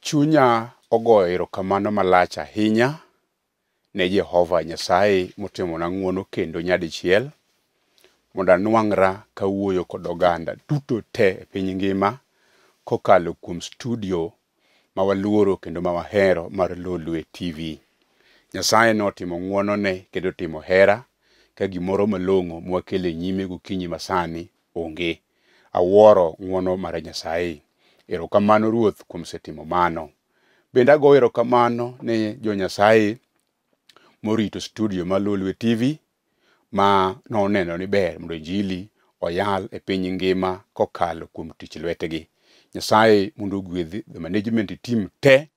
Chunya ogoyo erokamano malach ahinya ne Jehova Nyasaye motimona ng'wono kendo nyadichiel mondo anwang'ra kawuoyo kod oganda duto te e piny ngima kokalo kuom studio mawaluoro kendo mawahero mar Lolwe TV. Nyasaye notimo ng'wonone kendo timo hera ka gimoro malong'o mwakele nyime gokinyi masani onge. Awuoro ng'wono mar Nyasaye. Erokamano Ruoth kuom setimo mano. Bende agoyo erokamano ne jo Nyasaye morito studio mar Lolwe TV ma noneno ni ber mondo injili oyal e piny ngima kokalo kuom tich lwetegi. Nyasaye mondo ogwedhi the management team te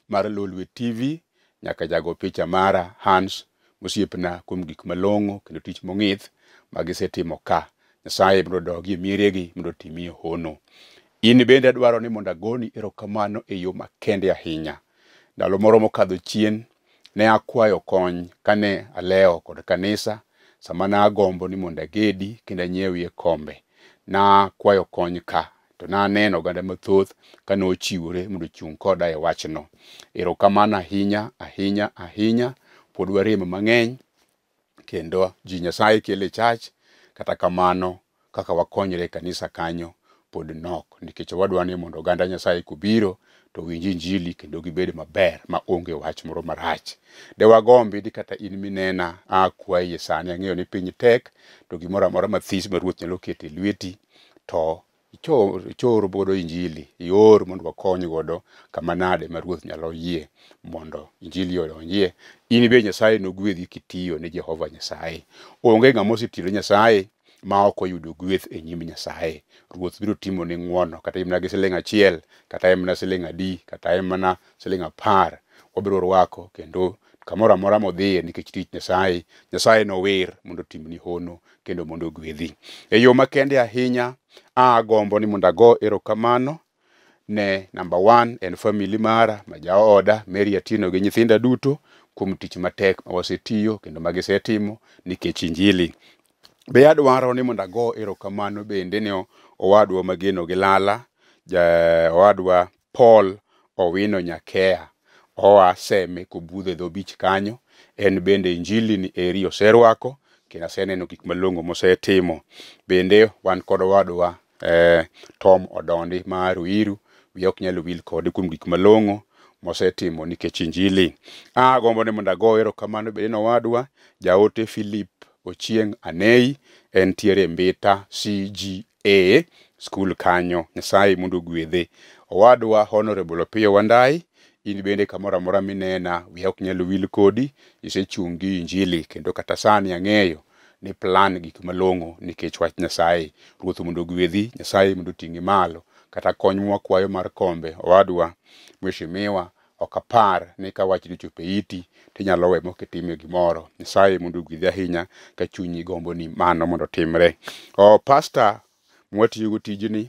mar Lolwe TV nyaka jago picha mara Hans mosiepna kuom gik malong'o kendo tich mong'ith magisetimo ka. Nyasaye mondo dogi mieregi mondo timie hono. In bende adwaro ni mondo agoni erokamano e yo makende ahinya. Ndalo moro mokadho chien ne akwayo kony kane aleo kod kanisa sama na agombo ni mondo agedi kendo anyiewie kombe. Na kwayo kony ka to na aneno oganda mathoth kane ochiwore mondo chung koda e wachno. Erokamano ahinya ahinya ahinya. Pod warem mang'eny kendo ji Nyasaye kele chach kata kamano kaka wakonyre kanisa kanyo pod nok nikech wadwa ni mondo oganda Nyasaye kubiro to winji injili kendo gibed maber ma onge wach moro marach. De wagombi di kata in minena akwaye sani ang'eyo ni piny tek to gimoro amora mathis ma Ruoth nyalo keto e lweti to ichor bodo injili ior mondo wakony godo kama nade ma Ruoth nyalo yie mondo injili odonjie. In be Nyasaye nogwedhi kitiyo ne Jehova Nyasaye. Onge ng'ama osetiro Nyasaye ma ok oyudo gweth e nyim Nyasaye. Ruoth biro timo ni ng'wono kata imna gi siling achiel kata imna siling adi kata imna siling 10 wabiro rwako kendo kamoro amora modhiye nikech tich Nyasaye. Nyasaye nower mondo timni hono kendo mondo ogwedhi. E yo makende ahinya agombo ni mondo ago erokamano ne number 1 en family mara ma jaoda Mary Atino gi nyithinda duto kuom tich matek ma wasetiyo kendo magisetimo nikech injili. Be adwaro ni mondo ago erokamano bende ne owadwa mageno gi lala owadwa Paul Owino Nyakea oa seme kobudhe dho bich kanyo. En bende injili ni eri oserwako kendo aseneno gik malong'o mosetimo. Bende wan kod owadwa Tom Odondi ma Ruiru wiya ok nyalo wil kode kuom gik malong'o mosetimo nikech injili. Agombo ni mondo ago erokamano bende ne owadwa jaote Philip Ochieng Anei entiere Mbita CGA skul kanyo. Nyasaye mondo ogwedhe. Owadwa Honorable Opiyo Wandai in bende kamoro amora minena wiya ok nyalo wil kodi isechungi injili kendo kata sani ang'eyo ni plan gik malong'o nikech wach Nyasaye. Ruoth mondo ogwedhi. Nyasaye mondo ting'i malo kata kony mwakwayo mar kombe owadwa Mheshimiwa okapar ni ka wach dichopo e iti tinyalo we mokitime gimoro. Nyasaye mondo ogwedhi ahinya ka chunyi gombo ni mano mondo timre. Pastor mwatiyo tijni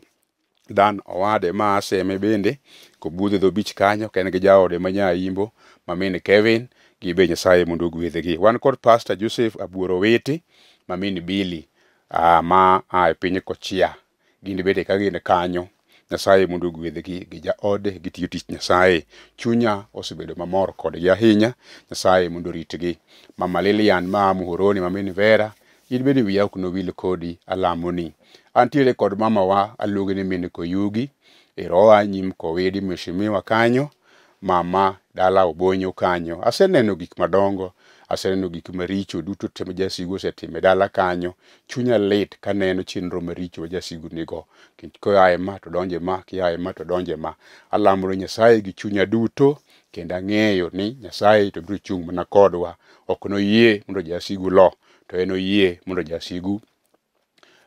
Dan Owade ma aseme bende kobudhe dho bich kanyo ken gi jaode ma Nyaimbo mamin Kevin gi be Nyasaye mondo ogwedhgi. Wan kod Pastor Joseph Abuoro Witi mamin Billy ma e piny Kochia gin bende ka gin kanyo. Nyasaye mondo ogwedhgi gi jaode gitiyo tich Nyasaye. Chunya osebedo mamor kodgi ahinya. Nyasaye mondo ritgi. Mama Lilian ma Muhoroni mamin Vera in bende wiya ok nowil kodi alamoni. Antiere kod mama wa aluonge ni min Koyugi eroa nyim Kowedi Mheshimiwa kanyo. Mama Dala Obonyo kanyo. Aseneno gik madongo, aseneno gik maricho duto te ma jasigu osetime dala kanyo. Chunya lit kaneno chenro maricho ma jasigu nigo. Koaye ma to donje ma, kiaye ma to donje ma. Alamoro Nyasaye gi chunya duto kendo ang'eyo ni Nyasaye to biro chung' mana kodwa. Ok noyie mondo jasigu lo to en oyie mondo jasigu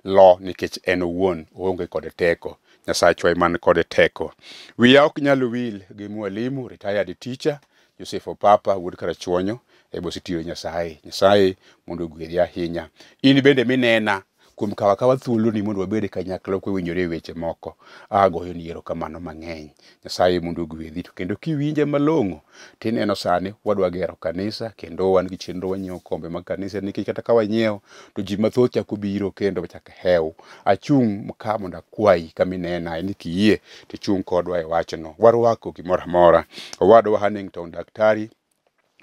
lo nikech en owuon oonge kod teko. Nyasaye chwa man kod teko. Wiya ok nyalo wil gi mwalimu retired teacher Joseph Opapa wuod Karachuonyo e bositiyo Nyasaye. Nyasaye mondo ogwedhi ahinya. In bende minena kuom kawa kawa thuolo ni mondo wabed kanyakla kwinjore weche moko. Agoyo ni erokamano mang'eny. Nyasaye mondo ogwedhi, to kendo kiwinje malong'o tineno sani wadwa gero kanisa, kendo wan gi chenro wanyiewo kombe mag kanisa, nikech kata ka wanyiewo to ji mathoth chako biro kendo chako hew. Achung' ka mondo akwayi kaminena ni kiyie tichung' kodwa e wachno. Warwako gimoro amora. Owadwa Hannington daktari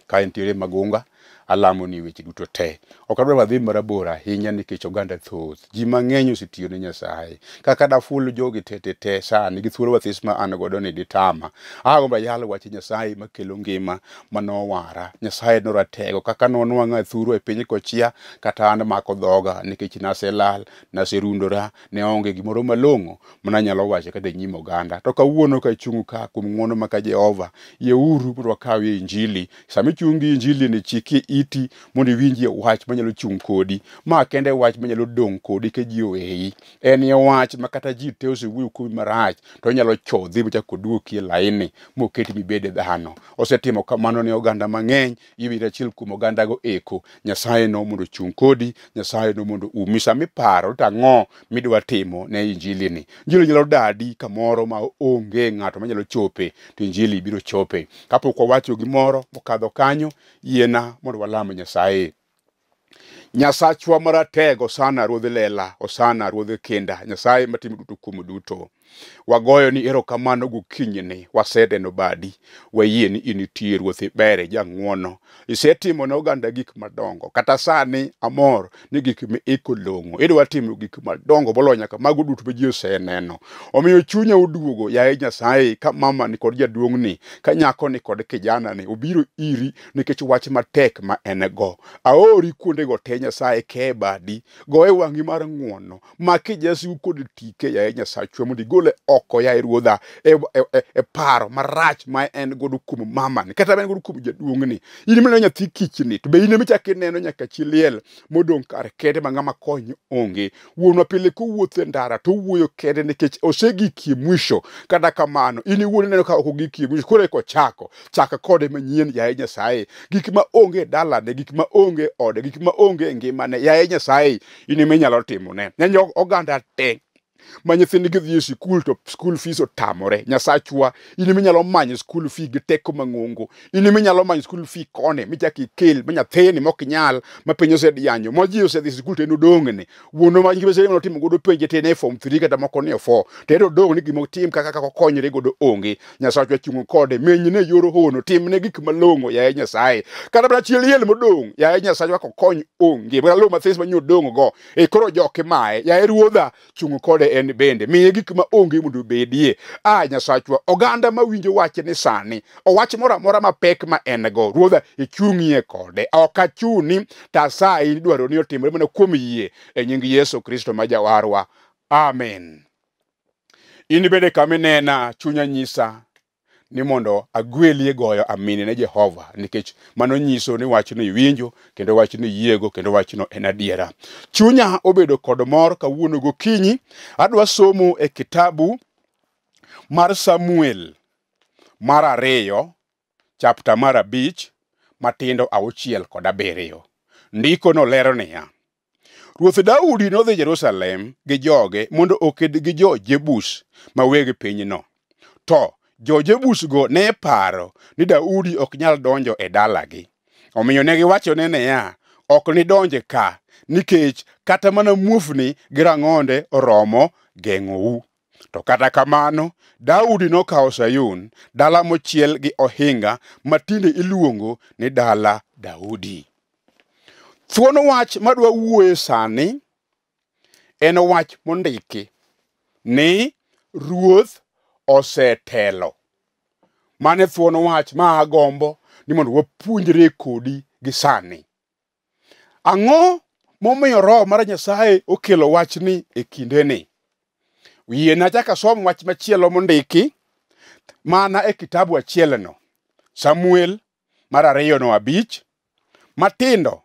ka entiere Magunga, alamo ni weche duto te. Ok adwar wadhi marabora ahinya nikech oganda thoth. Ji mang'eny osetiyo ne Nyasaye. Kaka daful jogi te sani gi thuolo wathis ma an godo ni ditama. Agomba yalo wach Nyasaye makelo ngima manowara. Nyasaye noratego kaka nonwang'a thuru e piny kochia, kata an mako dhoga nikech naselal, naserundora, ne onge gimoro malong'o mana nyalo wacho kada nyimo oganda. To kawuono ka chung' ka kuom ng'wono maka Jehova, yeuru mondo wakawie injili. Sami chungi injili ni chiki iti mondo iwinjie wach manyalo chung' kodi. Ma kende wach manyalo dong' kodi ke ji oweyi. En ye wach makata ji te osewuoyo kuomi marach to nyalo chodhi mochako duoki e laini moketi mibede dhano. Osetimo kamano ne oganda mang'eny, ibiro achiel kuom oganda go eko. Nyasaye no mondo chung' kodi, Nyasaye no mondo umi. Sami paro tang'o midwa timo ne injili ni. Injili nyalo dadi kamoro ma onge ng'ato manyalo chope, to injili biro chope. Kapok wawacho gimoro mokadho kanyo, yiena mondo walamo Nyasaye. Nyasachwa maratego sana ruodh lela, osana ruodh kinda, Nyasaye matimo duto kuom duto. Wagoyo ni erokamano gokinyini, wasedeno badi, wayie ni initie Ruoth ibere jang'wono. Isetimo ne oganda gik madongo, kata sani amor ni gik miiko long'o. Idwa timo gik madongo moloyo nyaka mago duto ma ji oseneno. Omiyo chunya oduogo, yaye Nyasaye, ka mama ni kod jaduong'ni, ka nyako ni kod kijana ni obiro iri nikech wach matek ma en go. Aori kuonde go te Nyasaye, ke badi, goe wang'i mar ng'wono, maki jasiu kod tike, yaye Nyasachwa, mondo igole oko yaye Ruodha e paro marach ma en godo kuom mama ni, kata en godo kuom jaduong'ni. In mino nyathi kichni, to be in michaki neno nyaka chiliel modong' kar kende ma ng'ama kony onge. Wuonwa pile kowuotho e ndara to wuoyo kende nikech osegikie mwisho. Kata kamano in iwuon ineno ka ok ogikie mwisho, koro eko chaka kode manyien yaye Nyasaye. Gik ma onge dalane, gik ma onge ode, gik ma onge ngimane, yaye Nyasaye, in ema inyalo timone. Nyanyo oganda te ma nyithindgi dhi e sikul to school fees otamore. Nyasachwa, in ema inyalo manyo school fee gi teko mang'ongo. In ema inyalo manyo school fee koni michaki ikel ma nyathini mok nyal, ma piny osedianyo, ma ji osedhi sikul to en odong'ne. Wuono ma ngima sere timo godo penje to en e form 3 kata moko ni e 4. To en odong' ni gimo tim kaka okonyre godo onge. Nyasachwa chung' kode, menyne yor hono, timne gik malong'o yaye Nyasaye. Kata bra chiel modong' yaye Nyasachwa kokony onge. Bra lo mathis ma nyodong' go. E koro joke mae, yaye Ruodha, chung' kode en bende, miye gik ma onge mondo bedie. Nyasachwa, oganda ma winjo wache ni sani, owach moro amora mapek ma en go, Ruodha, ichung'ie kode. Ok achuni, tasayi idwaro ni otimre mana kuom yie e nying Yesu Kristo ma Jawarwa. Amen. In bende kaminena, chunya nyisa ni mondo agwelie goyo amini ne Jehova, nikech mano nyiso ni wachno iwinjo, kendo wachno iyiego, kendo wachno en adiera. Chunya obedo kod mor kawuono gokinyi. Adwa somo e kitabu mar Samuel mar 2, chapter mar 5, matindo 6 kod 7. Ndiko no lero niya: Ruoth Daudi nodhi Jerusalem gi joge mondo oked gi jo-Jebus ma weg pinyno. To jo-Jebusgo ne paro ni Daudi ok nyal donjo e dalagi. Omiyo ne giwachone niya, ok nidonje ka, nikech kata mana muofni gi rang'onde oromo geng'ou. To kata kamano, Daudi nokawo Sayun, dala mochiel gi ohinga, matinde iluongo ni Dala Daudi. Thuon wach madwa wuoye sani en wach mondiki ni Ruoth Osetelo. Mane thuon wach ma agombo ni mondo wapuonjre kodi gi sani. Ang'o momiyo Roho mar Nyasaye okelo wachni e kindeni? Wiye na chaka som wach machielo mondiki mana e kitabu achielno, Samuel mar 2:5, matindo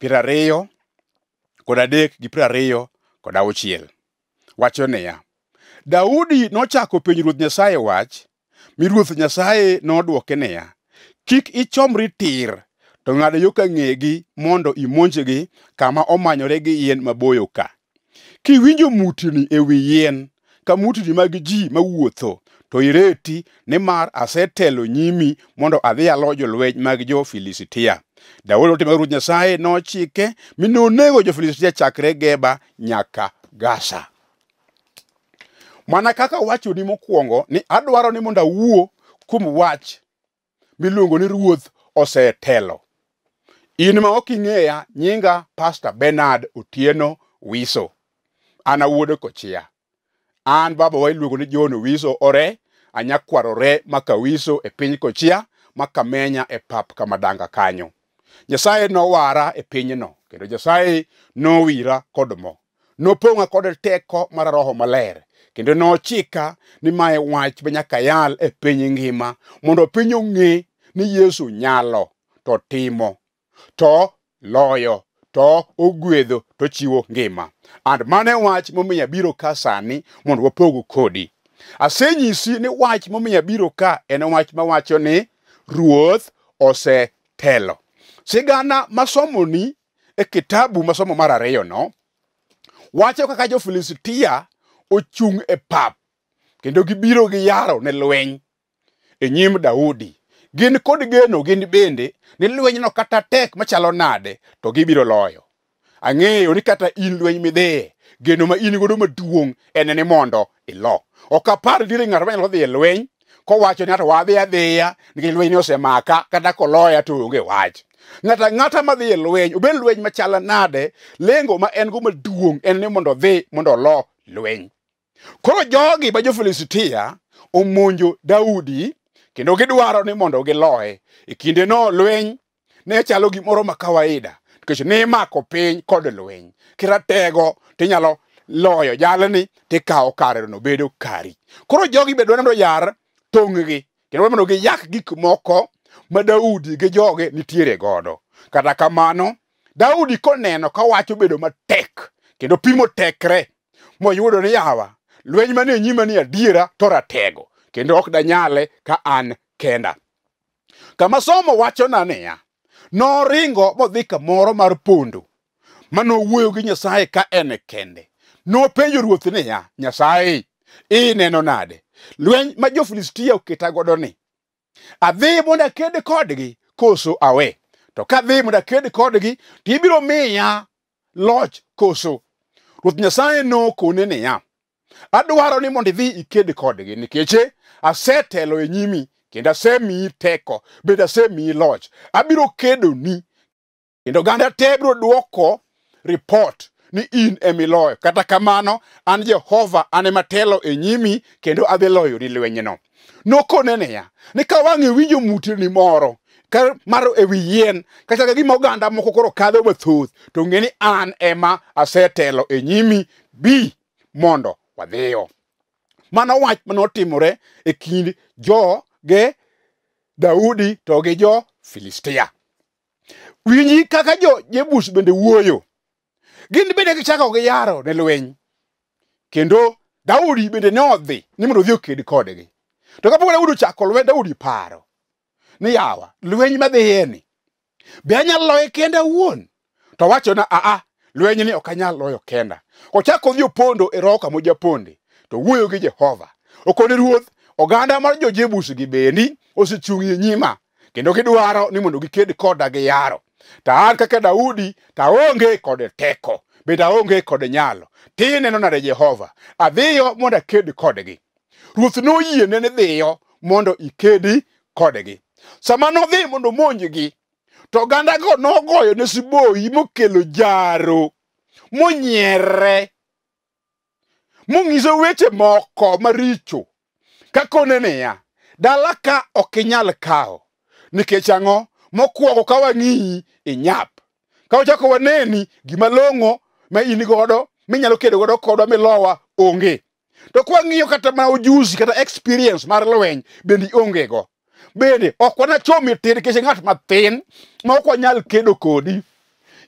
20 kod 3 gi 26. Wacho niya: Daudi nochako penjo Ruoth Nyasaye wach, mi Ruoth Nyasaye nodwoke niya, kik ichomri tir, to ng'ado yo ka ng'egi mondo imonjgi kama omanyore gi yien maboyo ka. Kiwinjo mutni e wi yien ka mutni mag ji mawuotho, to ireti nimar asetelo nyimi mondo adhi alo jolweny mag jo-Filistia. Daudi otimo Ruoth Nyasaye nochike mi nonego jo-Filistia chakre Geba nyaka Gaza. Mana kaka wacho ni mokwongo ni adwaro ni mondo awuo kuom wach miluongo ni Ruoth Osetelo. In ma ok ing'eya, nyinga Pastor Benard Otieno Wiso. An awuodo kochia. An baba wa iluongo ni John Wiso ore, anyakwarore maka Wiso e piny kochia, maka menya e pap kamadanga kanyo. Nyasaye nowara e pinyno, kendo Nyasaye nowira kod mo. Nopong'a kod teko mar Roho Maler, kendo nochika ni mae wach manyaka yal e piny ngima, mondo piny ong'e ni Yesu nyalo, to timo, to loyo, to ogwedho, to chiwo ngima. And mane wach momiyo abiro ka sani mondo wapogo kodi. Asenyisi ni wach momiyo abiro ka en wach mawacho ni Ruoth Osetelo. Sigana masomoni e kitabu masomo mar 2 no wacho kaka jo-Filistia ochung' e pap kendo gibiro gi yaro ne lweny e nyim Daudi. Gin kod geno gin bende ni lweny no kata tek machalo nade to gibiro loyo. Ang'eyo ni kata in lweny midhiye, geno ma in godo maduong' en ni mondo ilo. Ok apar dire ng'ato manyalo dhi e lweny kowacho ni wadhi adhiya nikech lweny osemaka kata koloya to onge wach. Ng'ata madhi e lweny, obed lweny machala nade, lengo ma en go maduong' en ni mondo dhi mondo lo lweny. Koro jogi ba jo-Filistia omonjo Daudi kendo gidwaro ni mondo giloye. E kinde no lweny ne chalo gimoro ma kawaida, nikech ne mako piny kod lweny. Kiratego tinyalo loyo jalni tikawo kare no bedo kari. Koro jogi be dwaro yar tong'gi kendo mondo giyak gik moko ma Daudi gi joge nitiere godo. Kata kamano, Daudi koneno kawacho bedo matek kendo pimo tekre, moyudo ni yawa lweny mane nyima ni adiera to ratego kendo ok danyale ka an kenda. Kama somo wacho na niya, noringo modhi kamoro mar pondo manowuoyo gi Nyasaye ka en kende. Nopenjo Ruoth niya, Nyasaye, ineno nade? Lweny ma jo-Filistia oketa godo ni, adhi mondo aked kodgi koso awe? To kadhi mondo aked kodgi to ibiro miya loch koso? Ruoth Nyasaye nokone niya, adwaro ni mondo idhi iked kodgi nikech asetelo e nyimi kendo asemiyi teko, bende asemiyi loch. Abiro kedoni kendo oganda te biro dwoko report ni in emiloyo. Kata kamano, an Jehova an ema telo e nyimi kendo adhi loyo ni lwenyno. Nokone niya, ni ka wang'e winjo mutni moro mar e wi yien, kata ka gima oganda moko koro kadho mathoth, to ng'e ni an ema asetelo e nyimi, bi mondo wadhiyo. Mano wach manotimore e kind joge Daudi to gi jo-Filistia. Winji kaka jo-Jebus bende wuoyo. Gin bende gichako gi yaro ne lweny. Kendo Daudi bende nodhi ni mondo odhi oked kodgi. To kapok Daudi ochako lweny, Daudi paro ni yawa lweny madhiye ni be anyalo loye kenda awuon? To wacho na lweny ni ok anyal loyo kenda. Ochako odhi opondo e roho kama ojaponde, to wuoyo gi Jehova. Okone Ruoth, oganda mar jo-Jebus gi bendi osechung' e nyima kendo gidwaro ni mondo giked koda gi yaro. Ta an kaka Daudi ta onge kod teko, bende aonge kod nyalo. Tineno nade Jehova? Adhiyo mondo aked kodgi. Ruoth noyiene ni dhiyo mondo ikedi kodgi. Sama nodhi mondo omonjgi, to oganda go nogoyo ne siboi mokelo jaro, monyiere, mong'iso weche moko maricho, kakone niya, dala ka ok inyal kawo, nikech ang'o? Mokwongo ka wang'iyi inyap. Ka ochako waneni gima long'o ma in godo minyalo kedo godo kodwa milowa onge. To kwa ng'iyo kata ma ujuzi kata experience mar lweny bendi onge go. Bende ok wanachomi tin nikech ng'at mathin ma ok wanyal kedo kodi.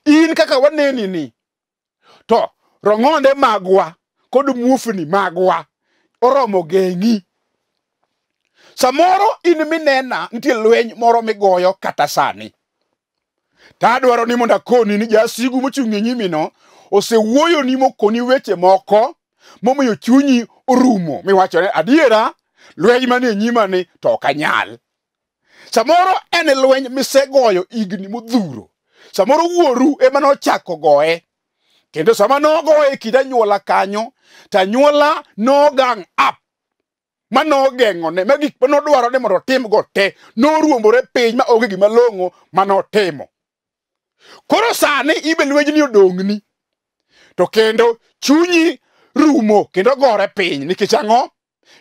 In kaka waneni ni, to rong'onde magwa kod muofni magwa oromo geng'i. Samoro in minena nitie lweny moro migoyo kata sani. Ta adwaro ni mondo akoni ni jasigu mochung' e nyimi no osewuoyo ni mokoni weche moko momiyo chunyi orumo miwachone adiera lweny manie nyima ni to ok anyal. Samoro en lweny misegoyo igni modhuro. Samoro wuoru ema nochako goye. Kendo sama nogoye kid anyuola kanyo, to anyuola nogang up. Manogeng'one, ma gik manodwaro ni mondo otim go te, noruombore piny ma onge gima long'o manotimo. Koro sani ibe lwenyni odong'ni. To kendo chunyi rumo kendo gore piny nikech ang'o?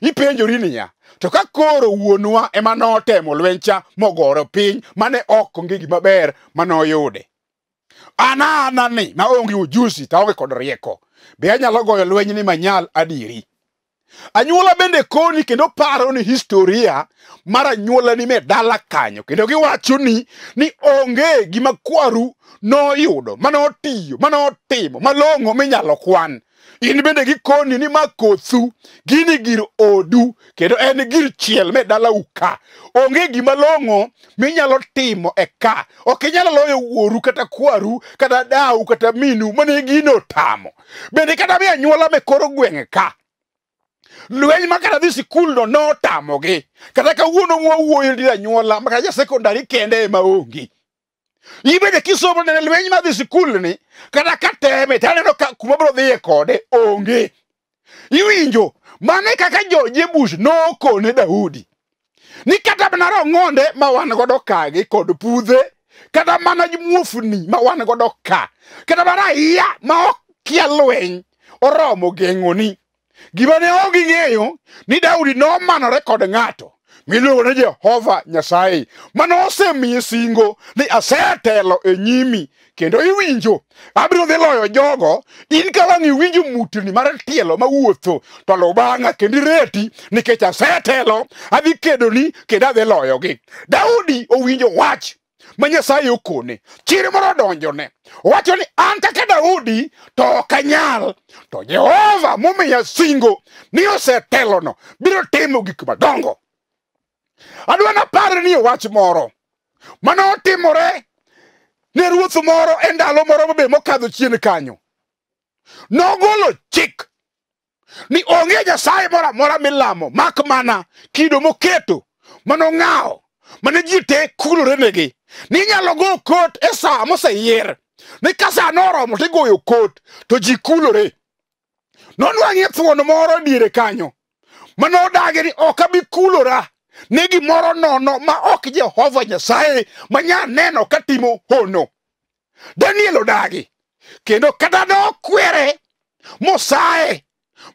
Ipenjori niya, to ka koro wuonwa ema notemo lwencha mogore piny mane ok onge gima ber manoyude. Anani ma onge ujusi ta onge kod rieko. Be anyalo goyo lwenyni manyal adieri. Anyuola bende koni kendo paro ni historia mar anyuola ni me dala kanyo. Kendo giwacho ni onge gima kwaru noyudo, manotiyo, manotimo, malong'o minyalo kwan. In bende gikoni ni ma kothu, gini gir odu, kendo en gir chiel me dala uka. Onge gima long'o minyalo timo e ka. Ok inyalo loyo wuoru kata kwaru, kata dau, kata minu, mane gino tamo. Bende kata mi anyuola me koro gweng'e ka. Lweny ma kata dhi sikul no notamogi. Kata kawuono mwawuoyo ni anyuola, ma kata sekondari kende ema onge. Ibede kisomo ne lweny ma dhi sikul ni, kata kateme, taneno ka kuma bro dhiye kode, onge. Iwinjo, mane kaka jo-Jebus nokone Daudi. Ni kata mana ng'onde ma wan godo kagi kod pudhe, kata mana muofni ma wan godo ka, kata mana iya ma ok kia lweny, oromo geng'oni. Gima ne ok ing'eyo ni Daudi nomanore kod ng'ato miluongo ni Jehova Nyasaye mano osemiye singo ni asetelo e nyimi kendo iwinjo abiro dhi loyo jogo. In ka wang' iwinjo mutni mar tielo mawuotho to lo bang'a kendo ireti nikech asetelo, adhi kedoni kendo adhi loyogi. Daudi owinjo wach ma Nyasaye okone, chir moro donjone, wacho ni an kaka Daudi to ok anyal, to Jehova momiya singo ni osetelono biro timo gik madongo. Adwa napare ni wach moro manotimore ne ruoth moro e ndalo moro mabe mokadho chien kanyo. Nogolo chik ni onge nyasaye moro amora milamo mak mana kido moketo manong'awo mane ji te kulore negi. Ni nyalo go kot e sa moseyier, ni ka sa noromo tigoyo kot to ji kulore. Nonwang'ie thuon moro diere kanyo manodagi ni ok abi kulora ne gimoro nono ma ok Jehova Nyasaye manya neno katimo hono. Daniel odagi kendo kata nokwere mosaye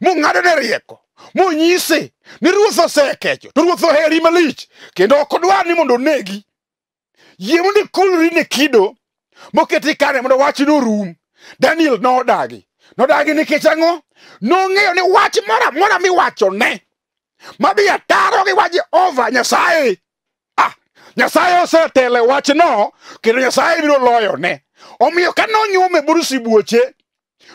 mong'adone rieko monyise ni ruoth osekecho to ruoth oheri malich kendo ok odwar ni mondo onegi. Yie mondo ikulri ne kido moketi kane mondo wach norum. Daniel nodagi nikech ang'o? Nong'eyo ni wach moro amora miwachone mabi ataro gi wach Jehova Nyasaye. Nyasaye osetelo wach no kendo Nyasaye biro loyone. Omiyo ka nonyume burusi buoche,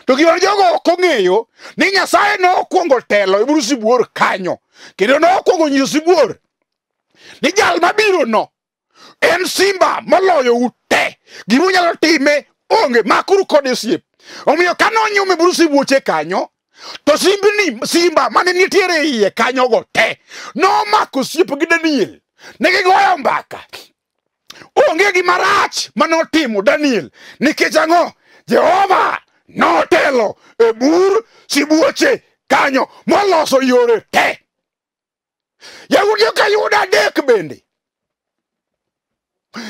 to gima jogo ok ong'eyo ni Nyasaye nokwongo telo e burusi buor kanyo, kendo nokwongo nyiso sibuor ni jal mabiro no en simba moloyo ute. Gima unyalo time onge, makuru kode osiep. Omiyo ka nonyume burusi buoche kanyo, to simba mane nitiere iye kanyo go te nomako osiep gi Daniel. Negigoyo mbaka. Onge gima rach manotimo Daniel nikech ang'o? Jehova notelo e bur sibuoche kanyo moloso yore te. Yahudi ka Yuda adek bende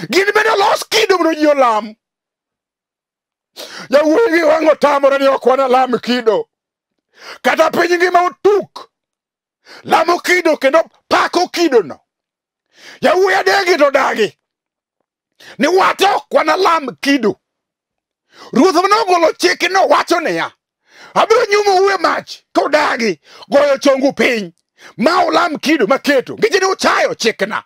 gin bende los kido mondo ji olam. Yawuoyi wang' otamore ni ok wanalam kido. Kata piny ngima otuk lamo kido kendo pako kido no. Yawuoyi adegi to dagi ni wato ok wanalam kido. Ruoth nogolo chik no wacho niya, abiro nyumo uwe mach kodagi goyo chongu piny ma ulam kido maketo nikech ni uchayo chikna.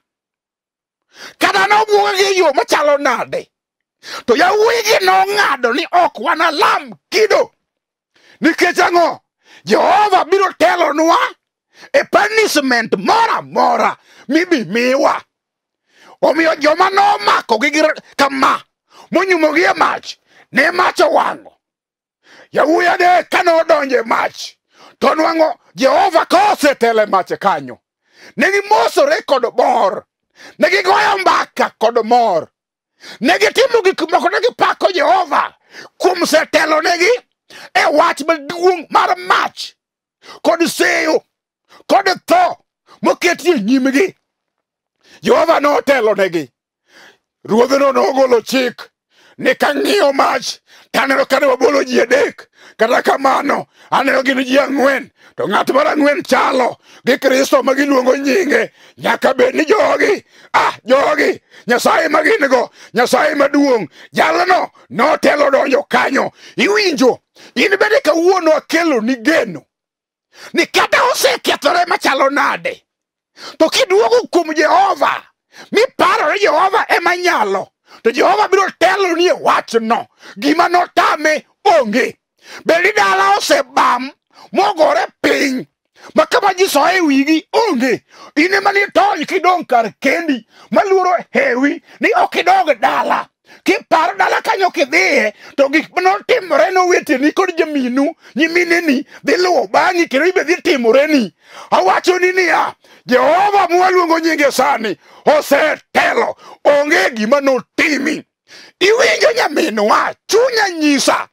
Kata nobuoga gi yo machalo nade, to yawuoyi gi nong'ado ni ok wanalam kido nikech ang'o? Jehova biro telonwa e punishment mora mora mibi miwa. Omiyo joma nomako gi kama monyumo gi e mach ne mach owang'o. yawuoyi adek kane odonje mach to nwang'o Jehova kosetelo mach kanyo. Negi mosore kod mor, negi goyo mbaka kod mor, negi timo gik moko, negi pako Jehova kuom setelo negi e wach maduong' mar mach kod seyo kod tho moketie nyimgi. Jehova notelo negi. Ruodhno nogolo chik ni kang'iyo mach taneno kane wabolo ji adek, kata kamano aneno gin ji 4, to ng'at mar 4 chalo gi Kristo ma giluongo nyinge. Nyaka bed ni jogi Nyasaye ma gin go, Nyasaye maduong', jalno notelo donjo kanyo. Iwinjo, in bende kawuono akelo ni geno ni kata osekethore machalo nade, to kiduogo kuom Jehova miparore Jehova ema nyalo, to Jehova biro telo ni wachno. Gima notame onge. Bedi dala osebam mogore piny makama ji soe wigi onge. Ine mani tony kidong kar kendi maluoro hewi ni okidog dala. Kiparo dala kanyo kidhiye to gik manotimore noweteni kod jaminu nyimineni dhi luwo bang'i kendo ibe dhi timoreni. Awacho ni niya, Jehova mwaluongo nyinge sani osetelo, onge gima notimi. Iwinjo nyaminwa, chunya nyisa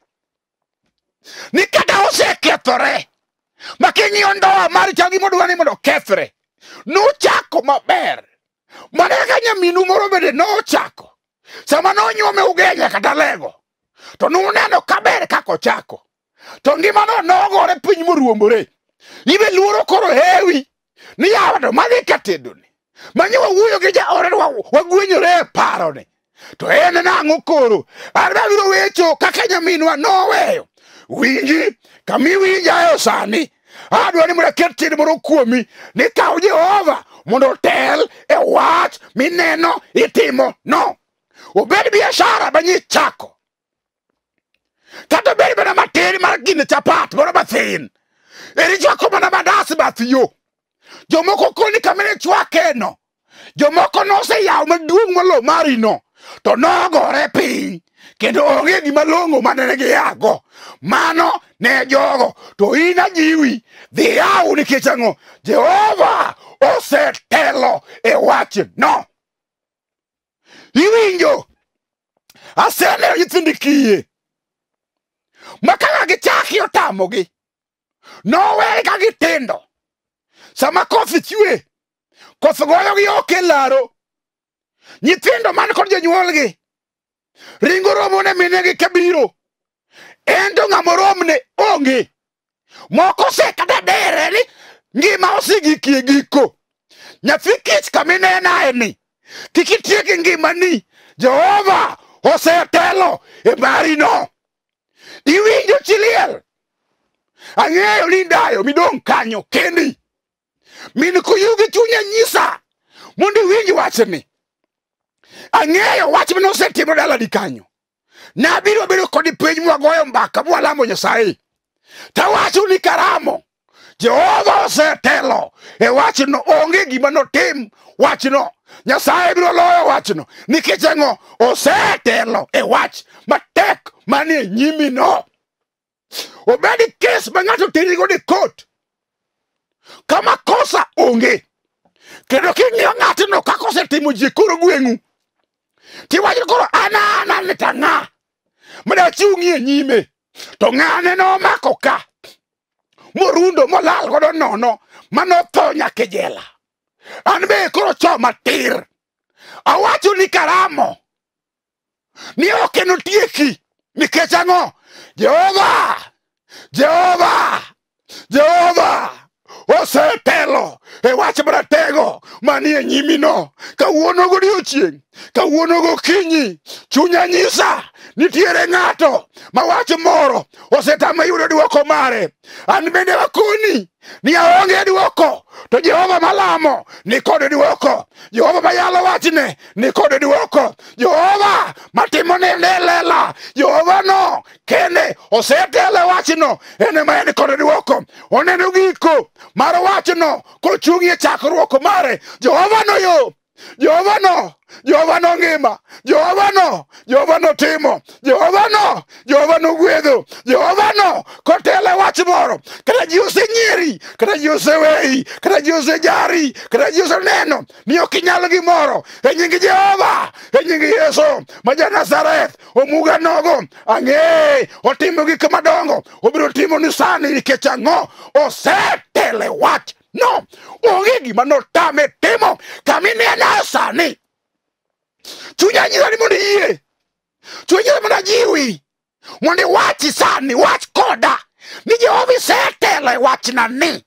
ni kata osekethore making'iyo ndoa mari chal gima odwani mondo kethre. Nochako maber, mana kaka nyaminu moro bende nochako. Sama nonyuome ugenya kata lego, to nuneno kaber kako ochako, to ngimano nogore piny moruombore. Ibe luoro koro hewi ni yawa to madhi katedoni manyo wawuoyo gi jaore wagwenyore e parone. To en nang'o koro? Abiro wecho kaka nyaminwa noweyo. Winji kamiwinjayo sani, adwani mondo aket tid moro kuomi ni kaw Jehova mondo tel e wach mineno itimo no. Obed biashara banyi chako, kata bed bana materi mar gine chapat moro mathin, eri chako mana mandas bath yo. Jomoko koni kamene chwake no, jomoko nose yaw maduong' molo mari no, to nogore piny kendo onge gima long'o manene giyago. Mano ne jogo, to in ajiwi dhi yaw nikech ang'o? Jehova osetelo e wach no. Iwinjo, aseneno nyithindi kiye makaka gichaki otamogi, nowe ka gitindo. Sama koth chwe, koth goyogi oko e laro, nyithindo man kod jonyuolgi ringo romo ne minegi kabiro, ento ng'ama romne onge. Moko sekata dere ni ngima osigikie giko. Nyathi kich kaminena eni kik itiek ngimani, Jehova osetelo e mari no. Iwinjo chiliel, ang'eyo ni dayo midong' kanyo kendi, min kuyugi chunya nyisa mondo iwinj wachni. Ang'eyo wach manosetimo dalani kanyo. Nabiro bedo kodi piny mwagoyo mbaka mwalamo Nyasaye, tawacho ni karamo Jehova osetelo e wachno, onge gima notim wachno. Nyasaye biro loyo wachno nikech ang'o? Osetelo e wach matek manie nyimi no. Obedi kes ma ng'ato teri go di kot, kama kosa onge, kendo king'iyo ng'atno kaka osetimo ji koro gweng'u, tiwacho koro anana ni tang'a madachung'i e nyime, to ng'ane nomako ka morundo molal godo nono manotho nyaka e jela. An be koro cho matir, awacho ni karamo ni ok enotieki nikech ang'o? Jehova osetelo e wach maratego manie nyimino. Kawuono godiochieng', kawuono gokinyi, chunya nyisa nitiere ng'ato ma wach moro osetama yudo duoko mare. An bende wakoni ni aonge duoko, to Jehova malamo ni kod duoko. Jehova mayalo wachne ni kod duoko. Jehova matimone lela, Jehova no kende osetelo wachno, ene ma en kod duoko. Oneno giko mar wachno kochung'ie chakruok mare. Jehova no yo Jehova no ngima, Jehova no timo, Jehova no gwedho, Jehova no kotele wach moro, kata ji osenyeri, kata ji oseweyi, kata ji osejari, kata ji oseneno ni ok inyal gimoro, e nying Jehova, e nying Yesu ma ja Nazareth, omuga nogo, ang'e otimo gik madongo, obiro timo ni sani nikech ang'o, osetele wach no, onge gima notame timo kaminena sani. Chunya nyisa ni mondo iyie, chunya nyisa mondo ajiwi, mondo iwachi sani, wach koda ni Jehova isetelo e wachna ni,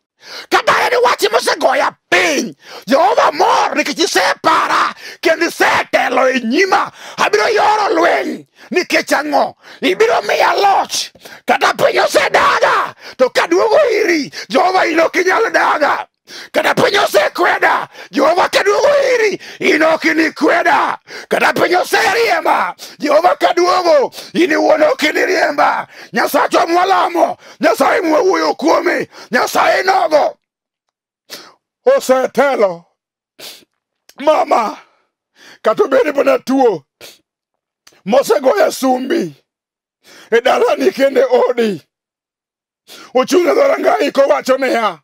kata en wach mosegoya piny. Jehova mor nikech isepara kendo isetelo e nyima. Abiro yoro lweny nikech ang'o, ibiro miya loch. Kata piny osedaga to kaduogo iri, Jehova in ok inyal daga. Kata piny osekweda, Jehova kaduogo iri, in ok inikweda. Kata piny oseriemba, Jehova kaduogo, in iwuon ok iniriemba. Nyasachwa mwalamo, Nyasaye mwawuoyo kuome, Nyasaye nogo osetelo. Mama kata obed mana tuo mosegoya sumbi e dalani kende odi, ochung' e dhorangai kowacho niya,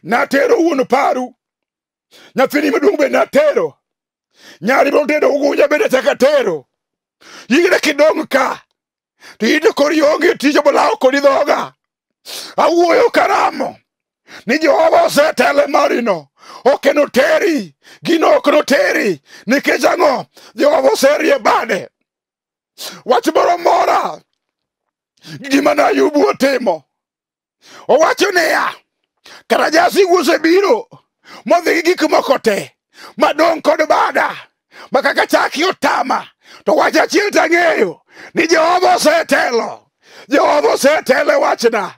natero wuon paru, nyathini maduong' be natero, nyari biro tedo ugunja bende chaka tero, yigre kidong' ka to in kori onge tich bolao kodi dhoga. Awuoyo karamo ni Jehova osetelo marino, ok enoteri, gino ok noteri nikech ang'o, Jehova oserie bade. Wach moro mora gima ne Ayubu otimo, owacho niya, kata jasigu osebiro modhi gi gik moko te madong' kod bada ma kaka chaki otama, to wach achiel tang'eyo ni Jehova osetelo. Jehova osetelo e wachna,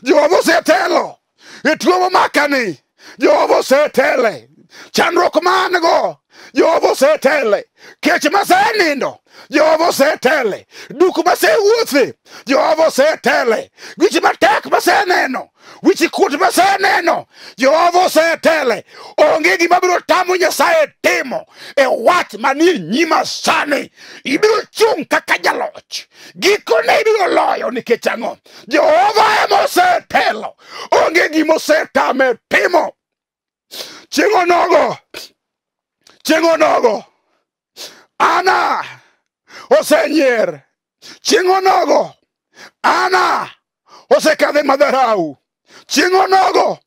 Jehova osetelo e tuo momakani, Jehova osetele chandruok man-go, Jehova osetele kech masenindo, Jehova osetele duk masewuothe, Jehova osetele wich matek maseneno, wich kuot maseneno, Jehova osetele. Onge gima biro tamo Nyasaye timo e wach manie nyima sani. Ibiro chung' kaka jaloch, gikone ibiro loyo nikech ang'o, Jehova ema osetelo. Onge gima osetame timo. Chieng' onogo Ana osenyier, chieng' onogo Ana osekadhe madharau, chieng' onogo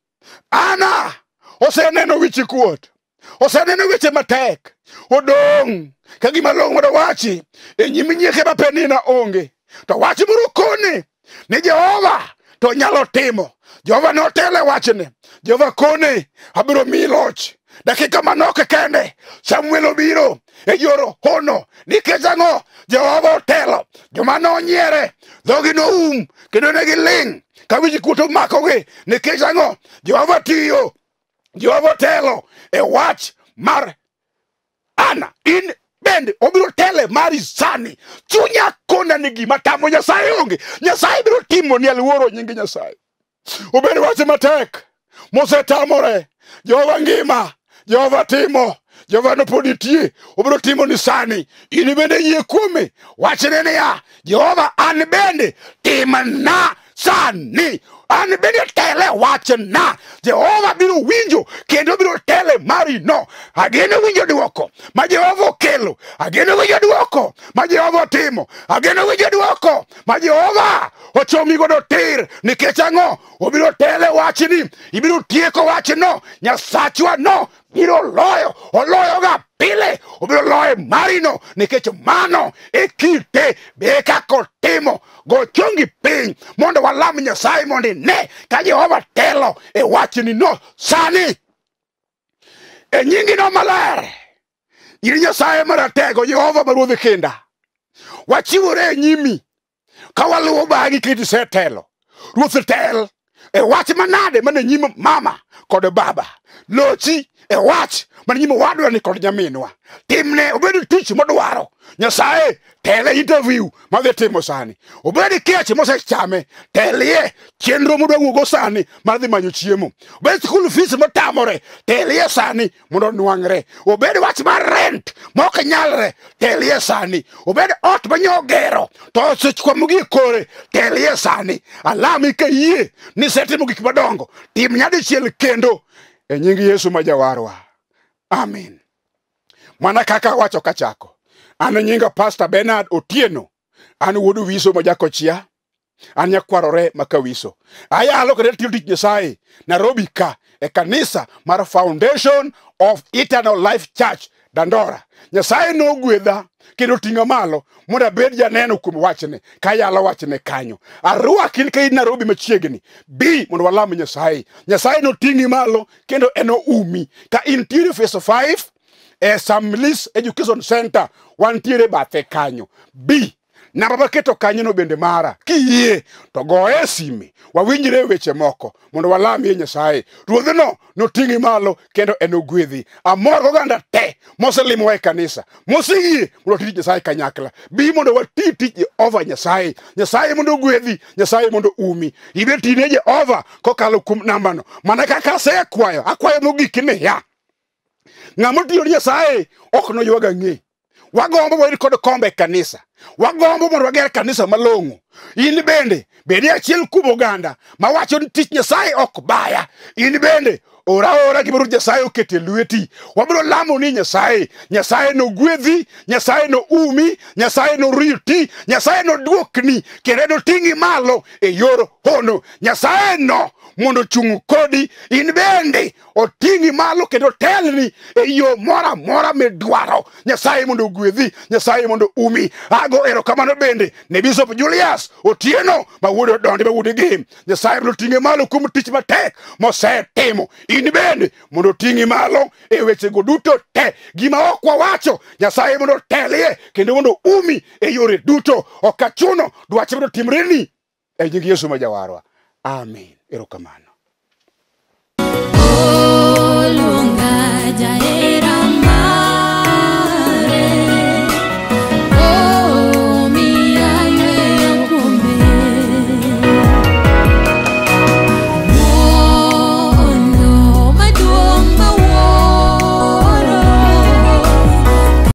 Ana oseneno wich kuot, oseneno weche matek, odong' ka gima long' mondo wachi e nyim nyieke ma penina onge. To wach moro kone ni Jehova to nyalo timo. Jehova notele wachne, Jehova kone abiro miyi loch. Dakika manok kende Samuel obiro e yor hono nikech ang'o, Jehova otelo. Joma nonyiere dhogi noum kendo ne giling' ka wich kuot omakogi nikech ang'o, Jehova tiyo, Jehova otelo e wach mar Ana. In bende obiro tele mari sani. Chunya kona ni gima tamo Nyasaye onge. Nyasaye biro timo ni aluoro nying Nyasaye. Obed wach matek mosetamore, Jehova ngima, Jehova timo, Jehova no pod nitie, obiro timo ni sani. In bende yie kuome, wachne niya, Jehova an bende timna sani. An bende tele wachna, Jehova biro winjo kendo biro tele mari no. Ageno winjo duoko ma Jehova okelo, ageno winjo duoko ma Jehova timo, ageno winjo duoko ma Jehova ochomi godo tir nikech ang'o, obiro tele wachni, ibiro tieko wachno. Nyasachwa no biro loyo, oloyoga pile, obiro loyo marino nikech mano e kite be kako timo. Go chungi piny mondo walam Nyasaye mondo ne ka Jehova telo e wachni no sani. E nyingi no maler, iri Nyasaye maratego, Jehova ma Ruodh kinda, wachiwore e nyimi ka waluwo bang'i kiti setelo. Ruoth tel e wach manade mane nyim mama kod baba. Lochi e wach man nyimo wadwa ni kod nyaminwa timne obed tich modwaro Nyasaye tele interview madhi timo sani obed kech mosechame telie chenro modwa wuogo sani madhi manyo chiemo obed school fees motamore telie sani mondo nwangre obed wach mar rent mok nyalre telie sani obed ot manyogero to sechkwamogi kore telie sani alami ka yie ni setimo gik madongo tim nyadichiel kendo e nying Yesu ma jawarwa amen. Mana kaka wacho kachako an nyinga Pastor Benard Otieno an wuod Wiso ma jakochia an nyakwarore makawiso ayalo kare tiyo tich Nyasaye Nairobi ka e kanisa mar Foundation of Eternal Life Church Dandora. Nyasaye no gwedha kendo tinga malo mondo abed janeno kuom wachne kayalo wachne kanyo arwaki ka in Nairobi machiegni bi mondo walam Nyasaye. Nyasaye no tingi malo kendo eno umi ka intiere phase 5 Samlis Education Center wantiere bathe kanyo bi namba baketo kanyo no bende mara kiyie to goe sime wawinjre weche moko mondo walami Nyasaye. Ruodhno no tingi malo kendo enogwedhi amor oganda te moselimo wa kanisa mosiyie mondo tich Nyasaye kanyakla bi mondo wati tich over Nyasaye. Nyasaye mondo gwedhi, Nyasaye mondo umi ibe teenage over kokalo kum namba no mana kaka se akwayo mogikne ya ng'amo tiyo Nyasaye ok no ywaga ng'e wagombo wadi kod kombe kanisa wagombo mondo wager kanisa malong'o in bende bedi achiel kuom oganda mawacho ni tich Nyasaye ok baya in bende ora gibiro Nyasaye okete lweti wabiro lamo ni Nyasaye no gwedhi, Nyasaye no umi, Nyasaye no riti, Nyasaye no duokni kendo no tingi malo e yor hono. Nyasaye no mondo chung kodi in bende otingi malo kendo telni e yo mora medwaro. Nyasaye mondo gwedhi, Nyasaye mondo umi. Ago erokamano bende ne Bishop Julius Otieno ma wuod Daudi ma wuod Gim. Nyasaye mondo tingi malo kuom tich matek mosetimo in bende mondo tingi malo e weche go duto te gima ok wawacho Nyasaye mondo telie kendo mondo umi e yore duto okachuno dwache mondo timreni e nying Yesu ma jawarwa amen. Erokamano.